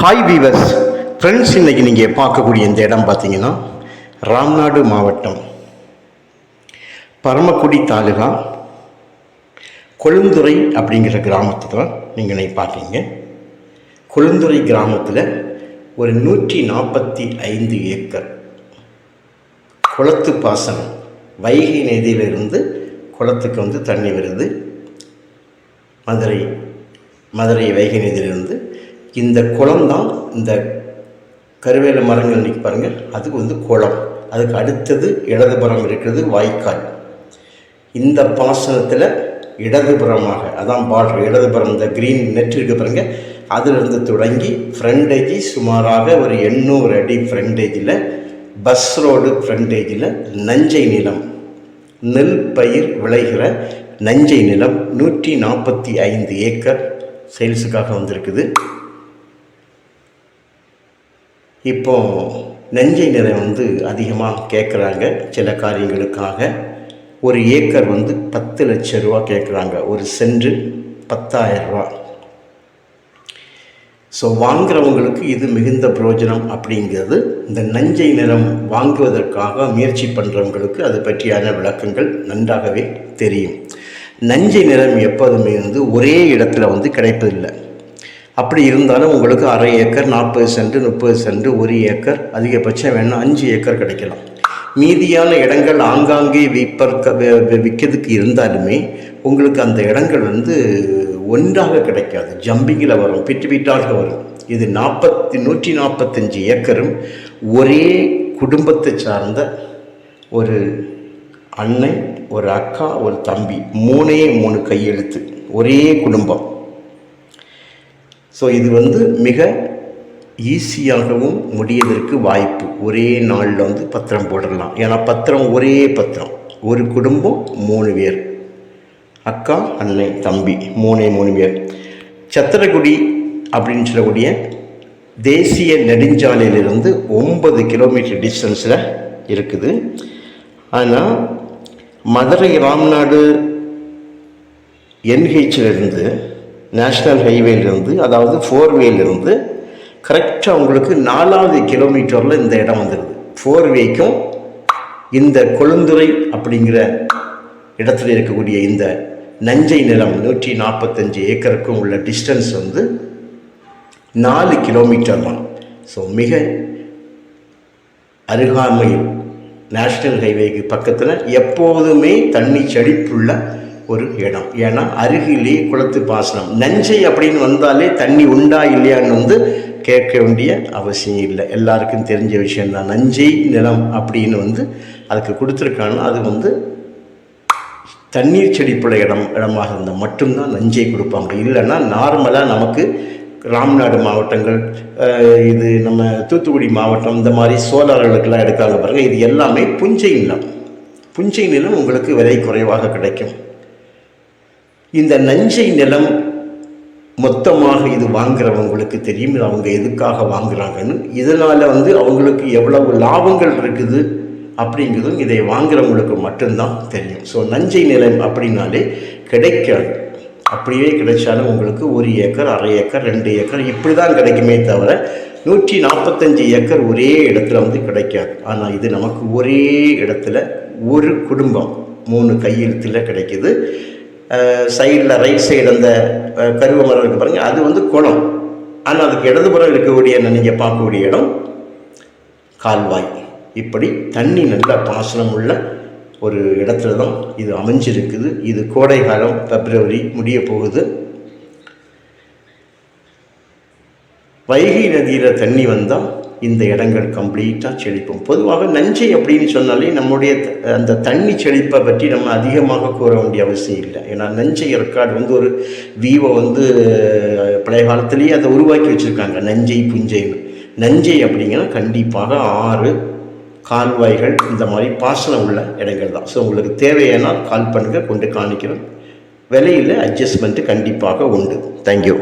Hi viewers friends, இன்றைக்கி நீங்கள் பார்க்கக்கூடிய இந்த இடம் பார்த்தீங்கன்னா ராம்நாடு மாவட்டம் பரமக்குடி தாலுகா கொழுந்துறை அப்படிங்கிற கிராமத்தை தான் நீங்கள் பார்க்கீங்க. கொழுந்துறை கிராமத்தில் ஒரு 145 ஏக்கர் குளத்து பாசனம், வைகை நதியிலிருந்து குளத்துக்கு தண்ணி வருது. மதுரை வைகை நதியிலிருந்து இந்த குளம் தான் இந்த கருவேல மரங்கள் இன்றைக்கி பாருங்கள், அதுக்கு குளம். அதுக்கு அடுத்தது இடதுபுறம் இருக்கிறது வாய்க்கால். இந்த பாசனத்தில் இடதுபுறமாக, அதான் பார்டர், இடதுபுறம் இந்த க்ரீன் நெட் இருக்க பாருங்க, அதிலிருந்து தொடங்கி ஃப்ரண்டேஜ் சுமாராக ஒரு 800 அடி ஃப்ரண்டேஜில், பஸ் ரோடு ஃப்ரண்டேஜில் நஞ்சை நிலம், நெல் பயிர் விளைகிற நஞ்சை நிலம் 145 ஏக்கர் சேல்ஸுக்காக வந்திருக்குது. இப்போ நஞ்சை நிலம் அதிகமாக கேட்குறாங்க சில காரியங்களுக்காக. ஒரு ஏக்கர் 10 லட்ச ரூபா கேட்குறாங்க, ஒரு சென்ட் 10,000 ரூபா. ஸோ வாங்குறவங்களுக்கு இது மிகுந்த பிரயோஜனம் அப்படிங்கிறது. இந்த நஞ்சை நிலம் வாங்குவதற்காக முயற்சி பண்ணுறவங்களுக்கு அது பற்றியான விளக்கங்கள் நன்றாகவே தெரியும். நஞ்சை நிலம் எப்போதுமே ஒரே இடத்துல கிடைப்பதில்லை. அப்படி இருந்தாலும் உங்களுக்கு அரை ஏக்கர், 40 சென்ட், 30 சென்ட், 1 ஏக்கர், அதிகபட்சம் வேணால் 5 ஏக்கர் கிடைக்கலாம். மீதியான இடங்கள் ஆங்காங்கே விற்கிறதுக்கு இருந்தாலுமே உங்களுக்கு அந்த இடங்கள் ஒன்றாக கிடைக்காது, ஜம்பிங்கில் வரும், பிட்டாக வரும். இது 145 ஏக்கரும் ஒரே குடும்பத்தை சார்ந்த ஒரு அண்ணன், ஒரு அக்கா, ஒரு தம்பி, 3 கையெழுத்து, ஒரே குடும்பம். ஸோ இது மிக ஈஸியாகவும் முடியதற்கு வாய்ப்பு. ஒரே நாளில் பத்திரம் போடலாம். ஏன்னா ஒரே பத்திரம், ஒரு குடும்பம், 3 பேர், அக்கா, அண்ணன், தம்பி, 3 பேர். சத்திரக்குடி அப்படின்னு சொல்லக்கூடிய தேசிய நெடுஞ்சாலையிலிருந்து 9 கிலோமீட்டர் டிஸ்டன்ஸில் இருக்குது. ஆனால் மதுரை ராம்நாடு NHலிருந்து, நேஷ்னல் ஹைவேலிருந்து, அதாவது 4வேலிருந்து கரெக்டாக உங்களுக்கு 4வது கிலோமீட்டரில் இந்த இடம் வந்துடுது. 4வேக்கும் இந்த கொழுந்துறை அப்படிங்கிற இடத்துல இருக்கக்கூடிய இந்த நஞ்சை நிலம் 145 ஏக்கருக்கும் உள்ள டிஸ்டன்ஸ் 4 கிலோமீட்டர் தான். ஸோ மிக அருகாமையில் நேஷ்னல் ஹைவேக்கு பக்கத்தில் எப்போதுமே தண்ணி செழிப்புள்ள ஒரு இடம். ஏன்னா அருகிலே குளத்து பாசனம். நஞ்சை அப்படின்னு வந்தாலே தண்ணி உண்டா இல்லையான்னு கேட்க வேண்டிய அவசியம் இல்லை, எல்லாருக்கும் தெரிஞ்ச விஷயந்தான். நஞ்சை நிலம் அப்படின்னு அதுக்கு கொடுத்துருக்காங்கன்னா அது தண்ணீர் செழிப்புள்ள இடமாக இருந்தால் மட்டும்தான் நஞ்சை கொடுப்பாங்க. இல்லைன்னா நார்மலாக நமக்கு ராம்நாடு மாவட்டங்கள், இது நம்ம தூத்துக்குடி மாவட்டம், இந்த மாதிரி சோழர்களுக்கெல்லாம் எடுக்காங்க பாருங்கள், இது எல்லாமே புஞ்சை நிலம். புஞ்சை நிலம் உங்களுக்கு விலை குறைவாக கிடைக்கும். இந்த நஞ்சை நிலம் மொத்தமாக இது வாங்குறவங்களுக்கு தெரியும் அவங்க எதுக்காக வாங்குறாங்கன்னு. இதனால் அவங்களுக்கு எவ்வளவு லாபங்கள் இருக்குது அப்படிங்கிறதும் இதை வாங்குறவங்களுக்கு மட்டும்தான் தெரியும். ஸோ நஞ்சை நிலம் அப்படின்னாலே கிடைக்காது. அப்படியே கிடைச்சாலும் உங்களுக்கு 1 ஏக்கர், அரை ஏக்கர், 2 ஏக்கர் இப்படி தான் கிடைக்குமே தவிர 145 ஏக்கர் ஒரே இடத்துல கிடைக்காது. ஆனால் இது நமக்கு ஒரே இடத்துல ஒரு குடும்பம் 3 கையெழுத்தில் கிடைக்கிது. சைடில் ரைட் சைடு அந்த கருவ மரம் இருக்குது பாருங்கள், அது குளம். ஆனால் அதுக்கு இடதுபுறம் இருக்கக்கூடிய நீங்கள் பார்க்கக்கூடிய இடம் கால்வாய். இப்படி தண்ணி நல்ல பாசனம் உள்ள ஒரு இடத்துல தான் இது அமைஞ்சிருக்குது. இது கோடை காலம், பிப்ரவரி முடிய போகுது. வைகை நதியில் தண்ணி வந்தால் இந்த இடங்கள் கம்ப்ளீட்டாக செழிப்போம். பொதுவாக நஞ்சை அப்படின்னு சொன்னாலே நம்முடைய அந்த தண்ணி செழிப்பை பற்றி நம்ம அதிகமாக கூற வேண்டிய அவசியம் இல்லை. ஏன்னா நஞ்சை ரெக்கார்டு ஒரு வீவோ பழைய காலத்துலேயே அதை உருவாக்கி வச்சுருக்காங்க, நஞ்சை புஞ்சைன்னு. நஞ்சை அப்படிங்கன்னா கண்டிப்பாக ஆறு, கால்வாய்கள், இந்த மாதிரி பாசனம் உள்ள இடங்கள் தான். ஸோ உங்களுக்கு தேவையானால் கால் பண்ணுங்கள், கொண்டு காணிக்கிறோம். விலையில் அட்ஜஸ்ட்மெண்ட்டு கண்டிப்பாக உண்டு. தேங்க்யூ.